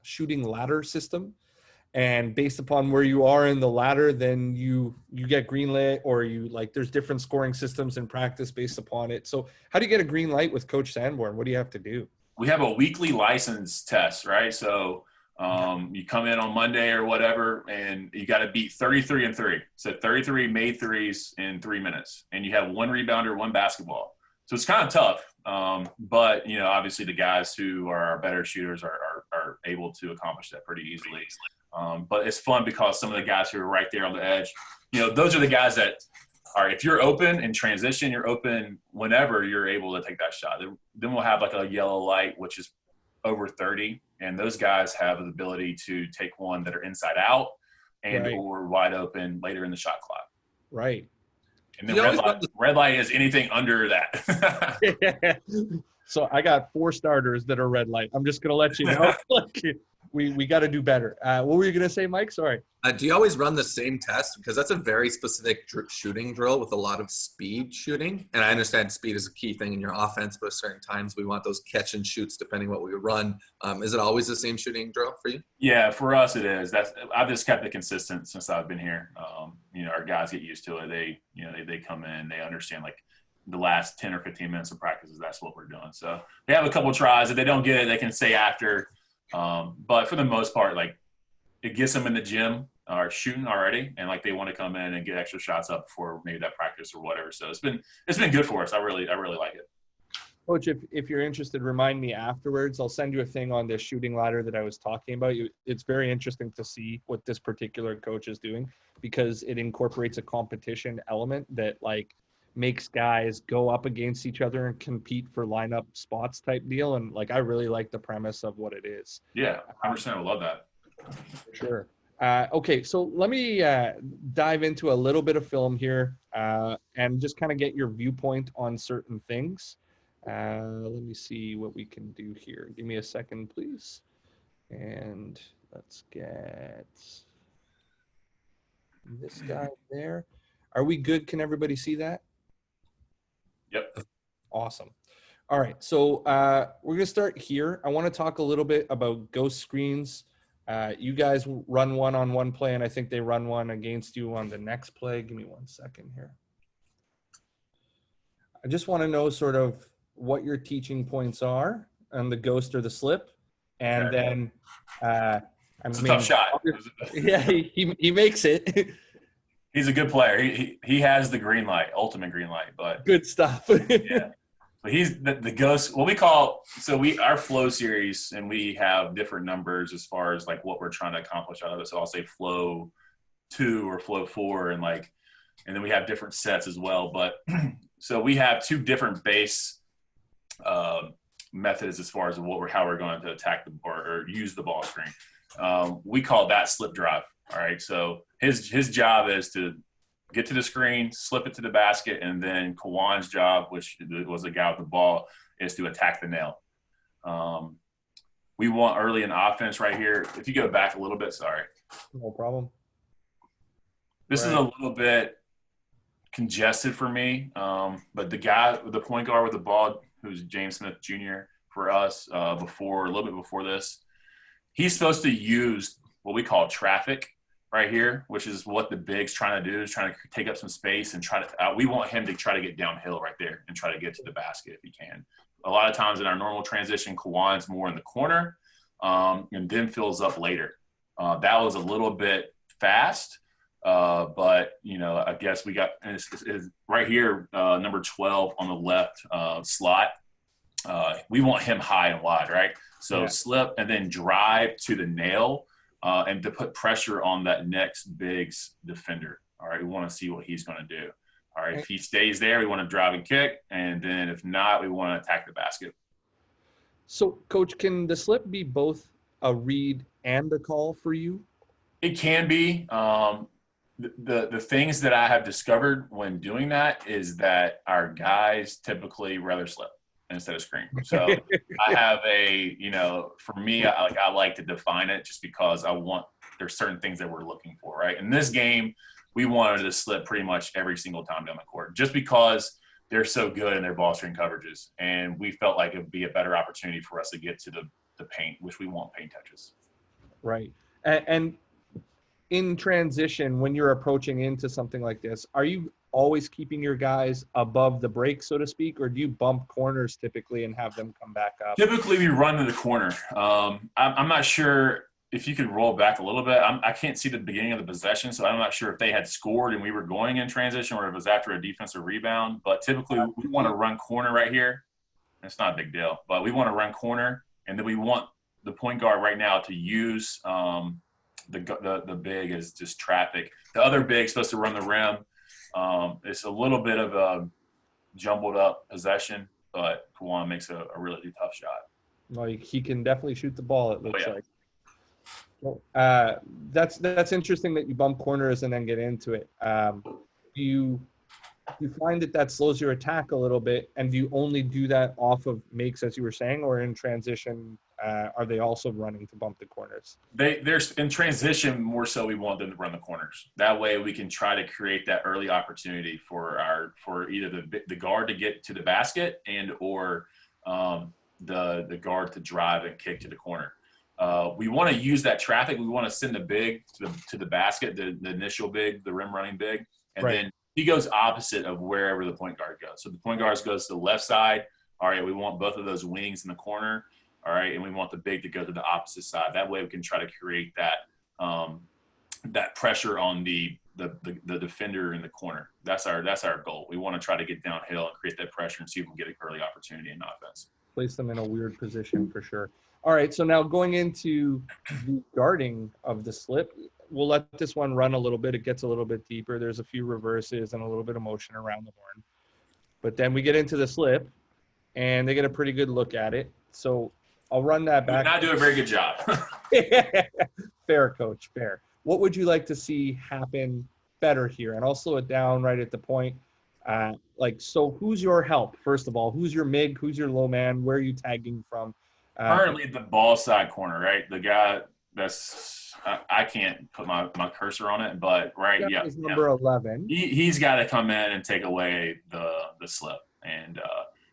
shooting ladder system. And based upon where you are in the ladder, then you get green light, or there's different scoring systems in practice based upon it. So how do you get a green light with Coach Sanborn? What do you have to do? We have a weekly license test, right? So you come in on Monday or whatever, and you got to beat 33 and 3. So 33 made threes in 3 minutes, and you have one rebounder, one basketball. So it's kind of tough. But, you know, obviously the guys who are our better shooters are able to accomplish that pretty easily. But it's fun because some of the guys who are right there on the edge, you know, those are the guys that are, if you're open in transition, you're open whenever you're able to take that shot. Then we'll have like a yellow light, which is over 30. And those guys have the ability to take one that are inside out and or wide open later in the shot clock. Right. And then red light is anything under that. So I got 4 starters that are red light. I'm just going to let you know. We got to do better. What were you going to say, Mike? Sorry. Do you always run the same test? Because that's a very specific shooting drill with a lot of speed shooting. And I understand speed is a key thing in your offense, but at certain times we want those catch and shoots depending what we run. Is it always the same shooting drill for you? Yeah, for us it is. I've just kept it consistent since I've been here. You know, our guys get used to it. They come in, they understand, like, the last 10 or 15 minutes of practices, that's what we're doing. So they have a couple tries. If they don't get it, they can say after. But for the most part, like, it gets them in the gym or shooting already, and like they want to come in and get extra shots up before maybe that practice or whatever. So it's been good for us. I really like it. Coach, if you're interested, remind me afterwards. I'll send you a thing on this shooting ladder that I was talking about. It's very interesting to see what this particular coach is doing, because it incorporates a competition element that like makes guys go up against each other and compete for lineup spots type deal. And like, I really like the premise of what it is. Yeah, 100%. I love that. For sure. Okay, so let me dive into a little bit of film here and just kind of get your viewpoint on certain things. Let me see what we can do here. Give me a second, please. And let's get this guy there. Are we good? Can everybody see that? Yep. Awesome. All right, so we're going to start here. I want to talk a little bit about ghost screens. You guys run one on one play, and I think they run one against you on the next play. Give me 1 second here. I just want to know sort of what your teaching points are on the ghost or the slip. And then it's a tough shot. Yeah, he makes it. He's a good player. He has the green light, ultimate green light. But good stuff. Yeah. But he's the ghost. What we call our flow series, and we have different numbers as far as like what we're trying to accomplish out of it. So I'll say flow 2 or flow 4, and then we have different sets as well. But so we have 2 different base methods as far as how we're going to attack the or use the ball screen. We call that slip drive. All right. So his job is to get to the screen, slip it to the basket, and then Kawan's job, which was the guy with the ball, is to attack the nail. We want early in offense right here. If you go back a little bit, sorry. No problem. This is a little bit congested for me, but the point guard with the ball, who's James Smith Jr. for us a little bit before this, he's supposed to use what we call traffic right here, which is what the big's trying to do, is trying to take up some space and we want him to try to get downhill right there and try to get to the basket if he can. A lot of times in our normal transition, Kawan's more in the corner and then fills up later. That was a little bit fast, but, I guess we got right here, number 12 on the left slot. We want him high and wide, right? So slip and then drive to the nail and to put pressure on that next big's defender. All right, we want to see what he's going to do. All right, if he stays there, we want to drive and kick. And then if not, we want to attack the basket. So, Coach, can the slip be both a read and a call for you? It can be. The things that I have discovered when doing that is that our guys typically rather slip instead of screen. So I have for me, I like to define it just because there's certain things that we're looking for, right? In this game, we wanted to slip pretty much every single time down the court just because they're so good in their ball screen coverages. And we felt like it would be a better opportunity for us to get to the paint, which we want paint touches. Right. And in transition, when you're approaching into something like this, are you always keeping your guys above the break, so to speak, or do you bump corners typically and have them come back up? Typically, we run to the corner. I'm not sure if you could roll back a little bit. I can't see the beginning of the possession, so I'm not sure if they had scored and we were going in transition or if it was after a defensive rebound. But typically, we want to run corner right here. It's not a big deal, but we want to run corner, and then we want the point guard right now to use the big as just traffic. The other big's supposed to run the rim. It's a little bit of a jumbled up possession, but Kawan makes a really tough shot. Well, he can definitely shoot the ball, it looks like. Well, that's interesting that you bump corners and then get into it. Do you find that slows your attack a little bit, and do you only do that off of makes, as you were saying, or in transition, are they also running to bump the corners? There's in transition more so we want them to run the corners. That way we can try to create that early opportunity for either the guard to get to the basket and or the guard to drive and kick to the corner. We want to use that traffic. We want to send the big to the basket, the initial big, the rim running big, and then he goes opposite of wherever the point guard goes. So the point guard goes to the left side. All right, we want both of those wings in the corner. All right, and we want the big to go to the opposite side. That way we can try to create that pressure on the defender in the corner. That's our goal. We want to try to get downhill and create that pressure and see if we can get an early opportunity in offense. Place them in a weird position for sure. All right, so now going into the guarding of the slip, we'll let this one run a little bit. It gets a little bit deeper. There's a few reverses and a little bit of motion around the horn. But then we get into the slip, and they get a pretty good look at it. So I'll run that back. Not do a very good job. Fair, coach, fair. What would you like to see happen better here? And I'll slow it down right at the point. So who's your help, first of all? Who's your MIG? Who's your low man? Where are you tagging from? Currently the ball side corner, right? The guy that's I can't put my cursor on it, but is number 11. He's got to come in and take away the slip. And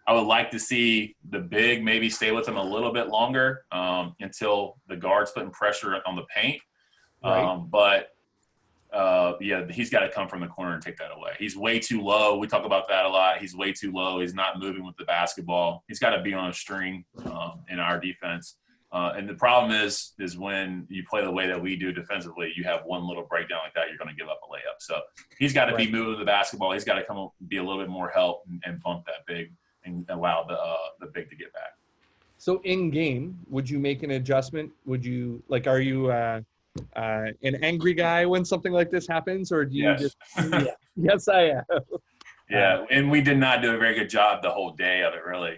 I would like to see the big maybe stay with him a little bit longer until the guard's putting pressure on the paint. Right. He's got to come from the corner and take that away. He's way too low. We talk about that a lot. He's way too low. He's not moving with the basketball. He's got to be on a string in our defense. And the problem is when you play the way that we do defensively, you have one little breakdown like that, you're going to give up a layup. So he's got to be moving the basketball. He's got to come be a little bit more help and bump that big and allow the big to get back. So in game, would you make an adjustment? Would you are you an angry guy when something like this happens, or do you just? Yeah. Yes, I am. Yeah, and we did not do a very good job the whole day of it, really.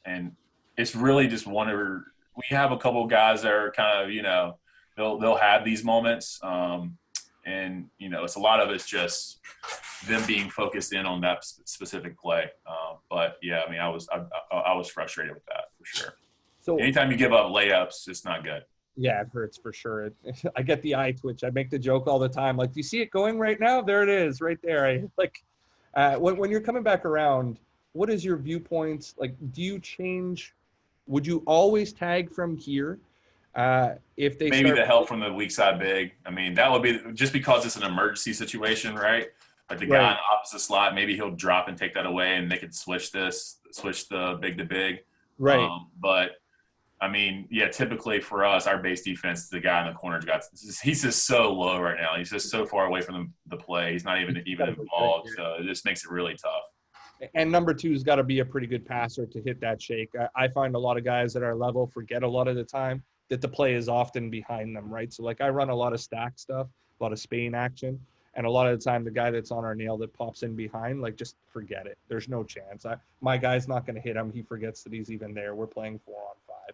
And it's really just we have a couple of guys that are kind of, they'll have these moments, and it's a lot of it's just them being focused in on that specific play. But yeah, I mean, I was frustrated with that for sure. So anytime you give up layups, it's not good. Yeah, it hurts for sure. I get the eye twitch. I make the joke all the time. Like, do you see it going right now? There it is, right there. When you're coming back around, what is your viewpoints? Like, do you change? Would you always tag from here? If they maybe the help from the weak side big. I mean, that would be just because it's an emergency situation, right? Like the guy in the opposite slot, maybe he'll drop and take that away, and they could switch the big to big. Right. But I mean, yeah, typically for us, our base defense, the guy in the corner he's just so low right now. He's just so far away from the play. He's not even involved. So it just makes it really tough. And number 2's got to be a pretty good passer to hit that shake. I find a lot of guys at our level forget a lot of the time that the play is often behind them, right? So I run a lot of stack stuff, a lot of Spain action. And a lot of the time, the guy that's on our nail that pops in behind, just forget it. There's no chance. My guy's not going to hit him. He forgets that he's even there. We're playing 4-on-5.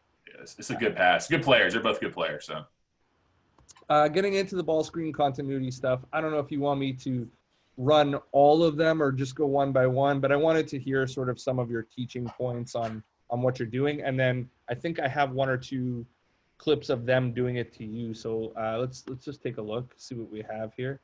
It's a good pass. Good players. They're both good players. So, getting into the ball screen continuity stuff, I don't know if you want me to run all of them or just go one by one, but I wanted to hear sort of some of your teaching points on what you're doing. And then I think I have 1 or 2 clips of them doing it to you. So let's just take a look, see what we have here.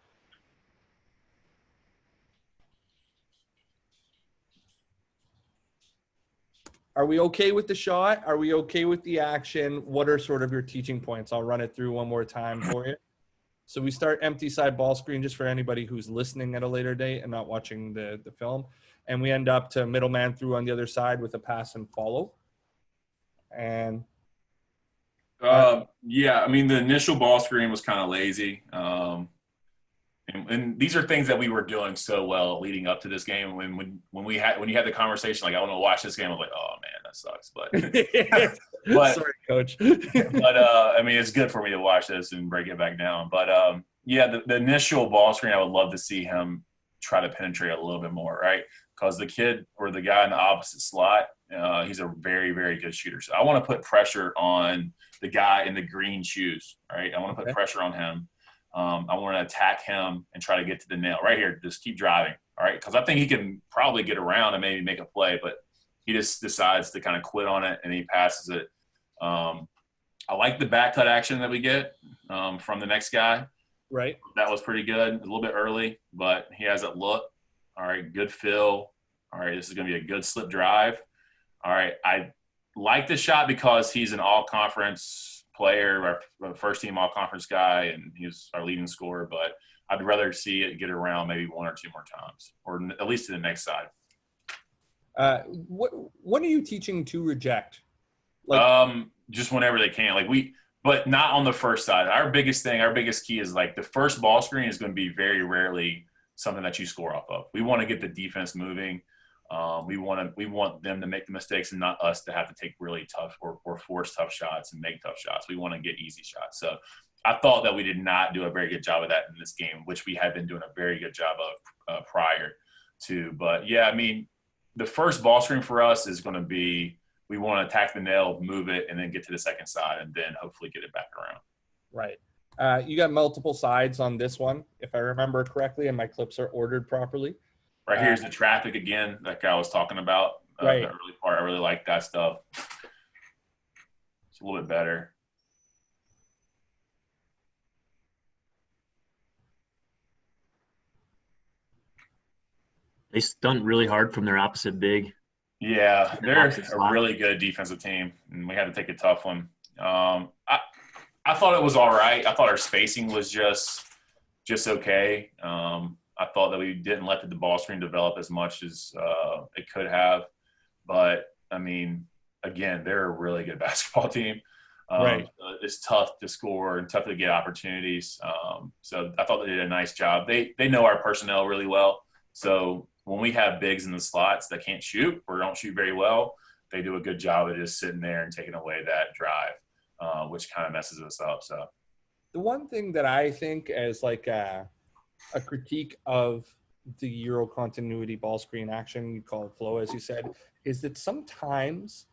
Are we okay with the shot? Are we okay with the action? What are sort of your teaching points? I'll run it through one more time for you. So we start empty side ball screen, just for anybody who's listening at a later date and not watching the film. And we end up to middleman through on the other side with a pass and follow. And yeah, I mean, the initial ball screen was kind of lazy. And these are things that we were doing so well leading up to this game. When you had the conversation, I want to watch this game, I'm like, oh man, that sucks. But sorry, coach. But I mean, it's good for me to watch this and break it back down. But the initial ball screen, I would love to see him try to penetrate a little bit more, right? Because the kid or the guy in the opposite slot, he's a very, very good shooter. So I want to put pressure on the guy in the green shoes, right? I want to put pressure on him. I want to attack him and try to get to the nail right here. Just keep driving. All right. Because I think he can probably get around and maybe make a play, but he just decides to kind of quit on it and he passes it. I like the back cut action that we get from the next guy. Right. That was pretty good. A little bit early, but he has that look. All right. Good fill. All right. This is going to be a good slip drive. All right. I like the shot because he's an all conference player, our first team all conference guy, and he was our leading scorer. But I'd rather see it get around maybe one or two more times, or at least to the next side. What are you teaching to reject? Just whenever they can. But not on the first side. Our biggest key is like the first ball screen is going to be very rarely something that you score off of. We want to get the defense moving. We want them to make the mistakes and not us to have to take really tough or force tough shots and make tough shots. We want to get easy shots. So I thought that we did not do a very good job of that in this game, which we had been doing a very good job of prior to. But yeah, I mean, the first ball screen for us is going to be, we want to attack the nail, move it, and then get to the second side, and then hopefully get it back around. Right. You got multiple sides on this one, if I remember correctly, and my clips are ordered properly. Right here's the traffic again, like I was talking about. Right. The early part, I really like that stuff. It's a little bit better. They stunt really hard from their opposite big. Yeah, they're a really good defensive team, and we had to take a tough one. I thought it was all right. I thought our spacing was just okay. I thought that we didn't let the ball screen develop as much as it could have. But, I mean, again, they're a really good basketball team. Right. It's tough to score and tough to get opportunities. So I thought they did a nice job. They know our personnel really well. So when we have bigs in the slots that can't shoot or don't shoot very well, they do a good job of just sitting there and taking away that drive, which kind of messes us up. So the one thing that I think as like a critique of the Euro continuity ball screen action, you call it flow, as you said, is that sometimes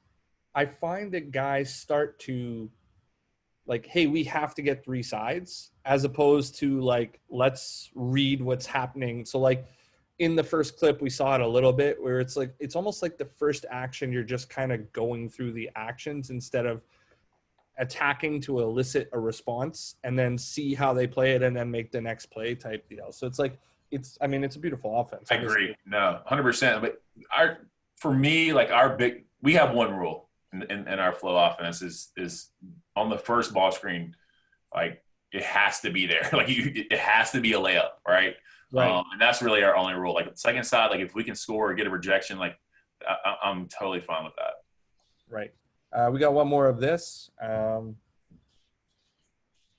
I find that guys start to like, hey, we have to get three sides, as opposed to like, let's read what's happening. So like, in the first clip, we saw it a little bit where it's like, it's almost like the first action, you're just kind of going through the actions instead of attacking to elicit a response and then see how they play it and then make the next play type deal. So it's like, it's a beautiful offense. I agree. No, 100%. But for me, like we have one rule in our flow offense is on the first ball screen, like it has to be there. Like it has to be a layup, right? Right. And that's really our only rule. Like the second side, like if we can score or get a rejection, like I'm totally fine with that. Right. We got one more of this. And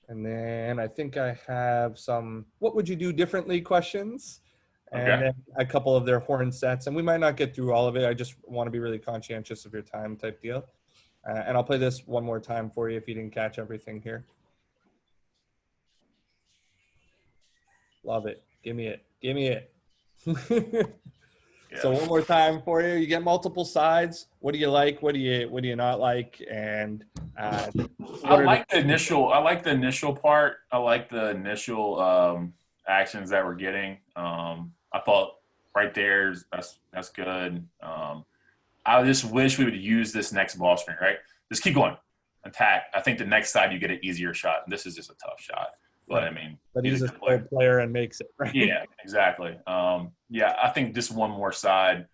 then I think I have some, what would you do differently questions? And then a couple of their horn sets. And we might not get through all of it. I just want to be really conscientious of your time type deal. And I'll play this one more time for you if you didn't catch everything here. Love it. Give me it. Give me it. So one more time for you. You get multiple sides. What do you like? What do you not like? And I like the initial part. I like the initial actions that we're getting. I thought right there that's good. I just wish we would use this next ball screen, right? Just keep going. Attack. I think the next side you get an easier shot. And this is just a tough shot. But I mean, but he's a player and makes it, right? Yeah, exactly. I think just one more side.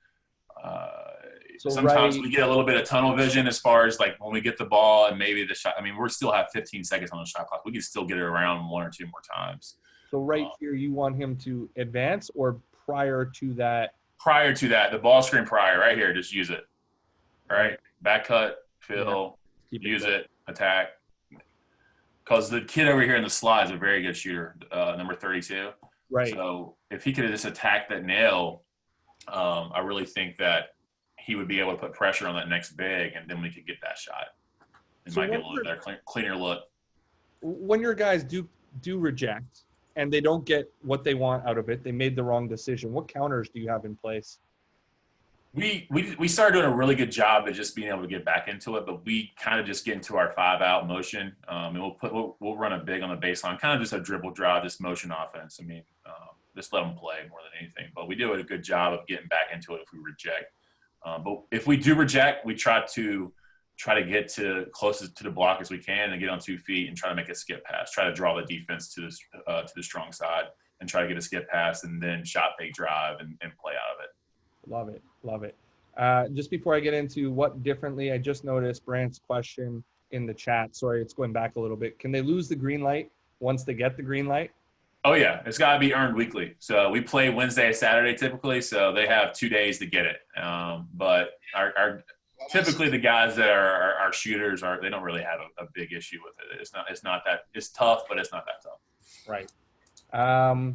Sometimes we get a little bit of tunnel vision as far as like when we get the ball and maybe the shot. I mean, we still have 15 seconds on the shot clock. We can still get it around one or two more times. So right here, you want him to advance or prior to that? Prior to that, the ball screen prior, right here, just use it. All right, back cut, fill, use it, attack. Because the kid over here in the slide is a very good shooter, number 32. Right. So if he could have just attacked that nail, I really think that he would be able to put pressure on that next big, and then we could get that shot. It might get a little better, cleaner look. When your guys do reject and they don't get what they want out of it, they made the wrong decision, what counters do you have in place? We started doing a really good job of just being able to get back into it, but we kind of just get into our 5-out motion, and we'll run a big on the baseline, kind of just a dribble drive, this motion offense. I mean, just let them play more than anything. But we do a good job of getting back into it if we reject. But if we do reject, we try to get to closest to the block as we can and get on 2 feet and try to make a skip pass. Try to draw the defense to the strong side and try to get a skip pass and then shot fake drive and play out of it. Love it. Just before I get into what differently, I just noticed Brant's question. in the chat. Sorry, it's going back a little bit. Can they lose the green light once they get the green light? Oh, yeah. It's got to be earned weekly. So we play Wednesday and Saturday typically, so they have 2 days to get it. But our typically the guys that are our shooters they don't really have a big issue with it. It's not that – it's tough, but it's not that tough. Right.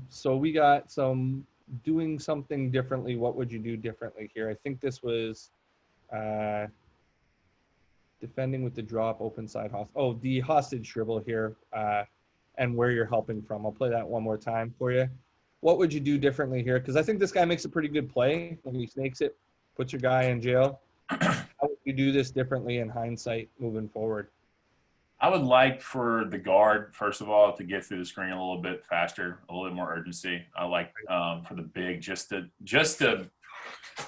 So we got some doing something differently. What would you do differently here? I think this was defending with the drop, open side hostage. Oh, the hostage dribble here. And where you're helping from. I'll play that one more time for you. What would you do differently here? Because I think this guy makes a pretty good play when he snakes it, puts your guy in jail. How would you do this differently in hindsight moving forward? I would like for the guard, first of all, to get through the screen a little bit faster, a little bit more urgency. I like for the big just to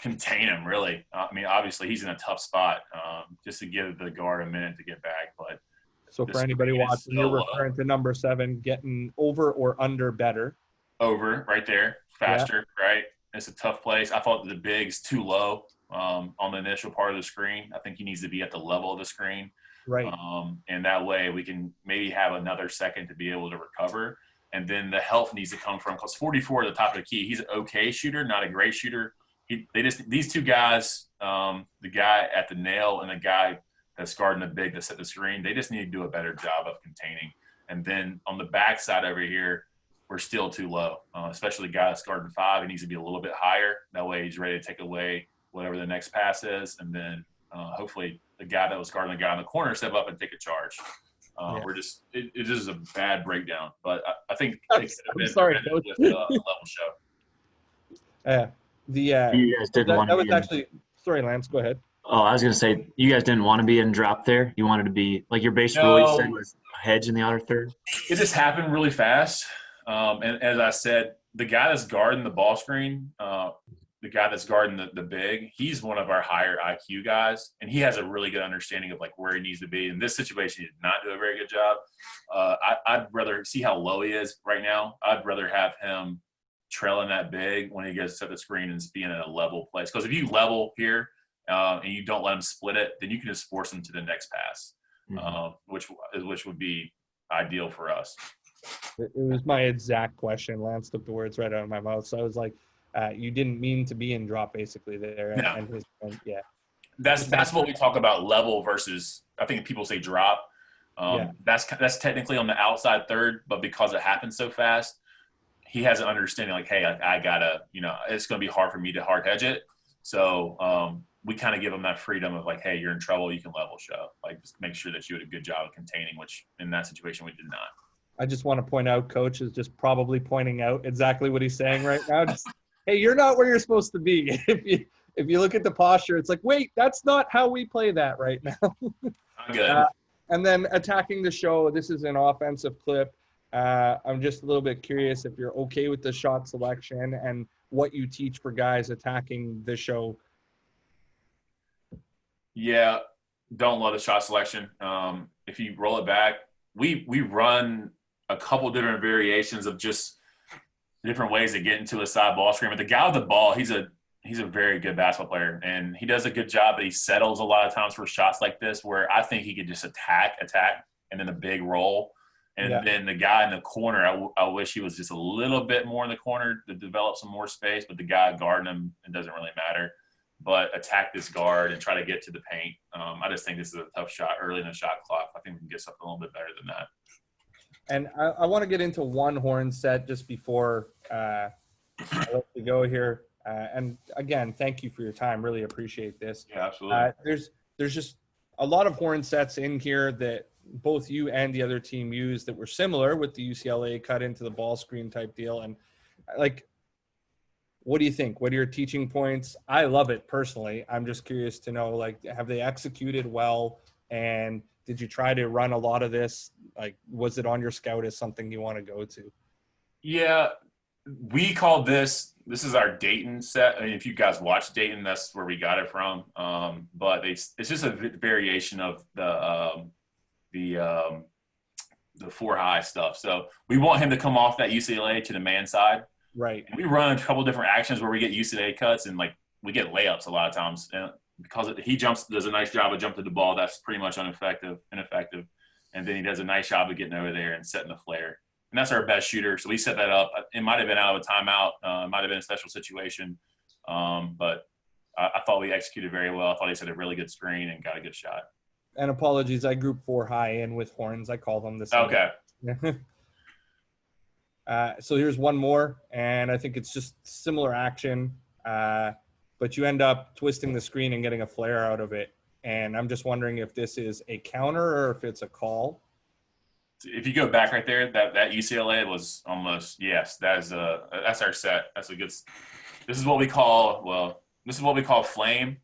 contain him, really. I mean, obviously, he's in a tough spot just to give the guard a minute to get back, but so for anybody watching, you're referring to number 7 getting over or under better. Over, right there, faster, right? It's a tough place. I thought the big's too low on the initial part of the screen. I think he needs to be at the level of the screen. Right. And that way we can maybe have another second to be able to recover. And then the health needs to come from, because 44 at the top of the key, he's an okay shooter, not a great shooter. These two guys, the guy at the nail and the guy that's guarding the big that set the screen, they just need to do a better job of containing. And then on the backside over here, we're still too low, especially the guy that's guarding 5. He needs to be a little bit higher. That way he's ready to take away whatever the next pass is. And then hopefully the guy that was guarding the guy in the corner step up and take a charge. It just is a bad breakdown. But I think I'm sorry, Coach. With a level show. You guys didn't want to be actually – sorry, Lance, go ahead. Oh, I was going to say, you guys didn't want to be in drop there. You wanted to be, like your base rule you said was hedge in the outer third. It just happened really fast. And as I said, the guy that's guarding the ball screen, the guy that's guarding the big, he's one of our higher IQ guys, and he has a really good understanding of like where he needs to be. In this situation, he did not do a very good job. I'd rather see how low he is right now. I'd rather have him trailing that big when he gets to the screen and being in a level place. Because if you level here and you don't let him split it, then you can just force him to the next pass, which would be ideal for us. It was my exact question. Lance took the words right out of my mouth. So I was like, you didn't mean to be in drop basically there. No. That's what we talk about, level versus, I think people say drop. That's technically on the outside third, but because it happens so fast, he has an understanding like, hey, I gotta, it's going to be hard for me to hard hedge it. So we kind of give him that freedom of like, hey, you're in trouble, you can level show. Like, just make sure that you did a good job of containing, which in that situation we did not. I just want to point out, Coach is just probably pointing out exactly what he's saying right now. Just, hey, you're not where you're supposed to be. If you look at the posture, it's like, wait, that's not how we play that right now. I'm good. And then attacking the show, this is an offensive clip. I'm just a little bit curious if you're okay with the shot selection and what you teach for guys attacking the show. Yeah, don't love the shot selection. If you roll it back, we run a couple different variations of just different ways to get into a side ball screen. But the guy with the ball, he's a very good basketball player, and he does a good job, but he settles a lot of times for shots like this where I think he could just attack, and then a big roll. And then the guy in the corner, I wish he was just a little bit more in the corner to develop some more space, but the guy guarding him, it doesn't really matter. But attack this guard and try to get to the paint. I just think this is a tough shot early in the shot clock. I think we can get something a little bit better than that. And I want to get into one horn set just before I let you go here. And again, thank you for your time. Really appreciate this. Yeah, absolutely. There's just a lot of horn sets in here that both you and the other team used that were similar with the UCLA cut into the ball screen type deal. And like, what do you think? What are your teaching points? I love it personally. I'm just curious to know, like, have they executed well? And did you try to run a lot of this? Like, was it on your scout as something you want to go to? Yeah, we call this is our Dayton set. I mean, if you guys watch Dayton, that's where we got it from. But it's just a variation of the four high stuff. So we want him to come off that UCLA to the man side. Right. And we run a couple different actions where we get UCLA cuts and like we get layups a lot of times. And because he does a nice job of jumping the ball. That's pretty much ineffective. And then he does a nice job of getting over there and setting the flare. And that's our best shooter. So we set that up. It might have been out of a timeout. It might have been a special situation. But I thought we executed very well. I thought he set a really good screen and got a good shot. And apologies, I group 4 high in with horns. I call them the same. Okay. So here's one more, and I think it's just similar action, but you end up twisting the screen and getting a flare out of it. And I'm just wondering if this is a counter or if it's a call. If you go back right there, that UCLA was almost, yes, that's our set. That's a good. This is what we call flame.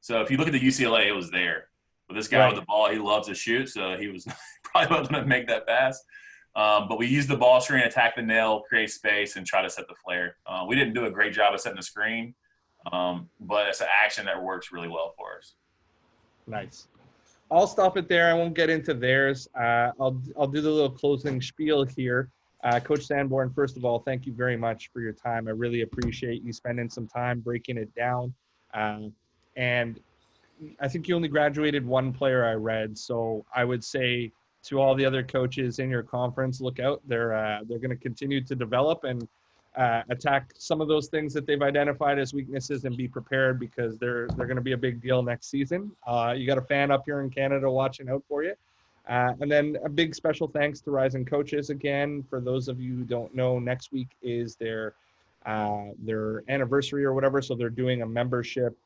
So if you look at the UCLA, it was there. But this guy with the ball, he loves to shoot, so he was probably wasn't going to make that pass. But we used the ball screen, attack the nail, create space, and try to set the flare. We didn't do a great job of setting the screen, but it's an action that works really well for us. Nice. I'll stop it there. I won't get into theirs. I'll do the little closing spiel here. Coach Sanborn, first of all, thank you very much for your time. I really appreciate you spending some time breaking it down. And I think you only graduated one player I read, so I would say to all the other coaches in your conference, look out. They're going to continue to develop and attack some of those things that they've identified as weaknesses and be prepared because they're going to be a big deal next season. You got a fan up here in Canada watching out for you. And then a big special thanks to Rising Coaches again. For those of you who don't know, next week is their anniversary or whatever, so they're doing a membership.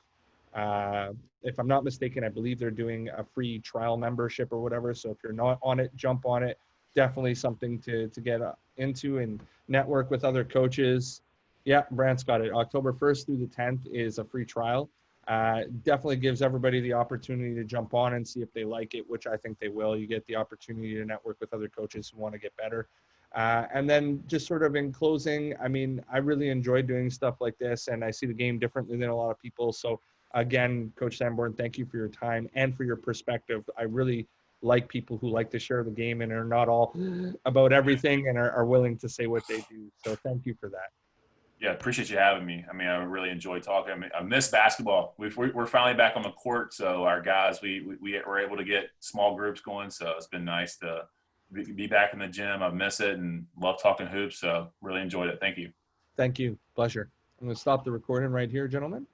If I'm not mistaken, I believe they're doing a free trial membership or whatever. So if you're not on it, jump on it. Definitely something to get into and network with other coaches. Yeah, Brant's got it. October 1st through the 10th is a free trial. Definitely gives everybody the opportunity to jump on and see if they like it, which I think they will. You get the opportunity to network with other coaches who want to get better. And then just sort of in closing, I mean, I really enjoy doing stuff like this, and I see the game differently than a lot of people. So again, Coach Sanborn, thank you for your time and for your perspective. I really like people who like to share the game and are not all about everything and are willing to say what they do. So thank you for that. Yeah, appreciate you having me. I mean, I really enjoy talking. I miss basketball. We're finally back on the court, so our guys, we were able to get small groups going. So it's been nice to be back in the gym. I miss it and love talking hoops. So really enjoyed it. Thank you. Thank you. Pleasure. I'm going to stop the recording right here, gentlemen.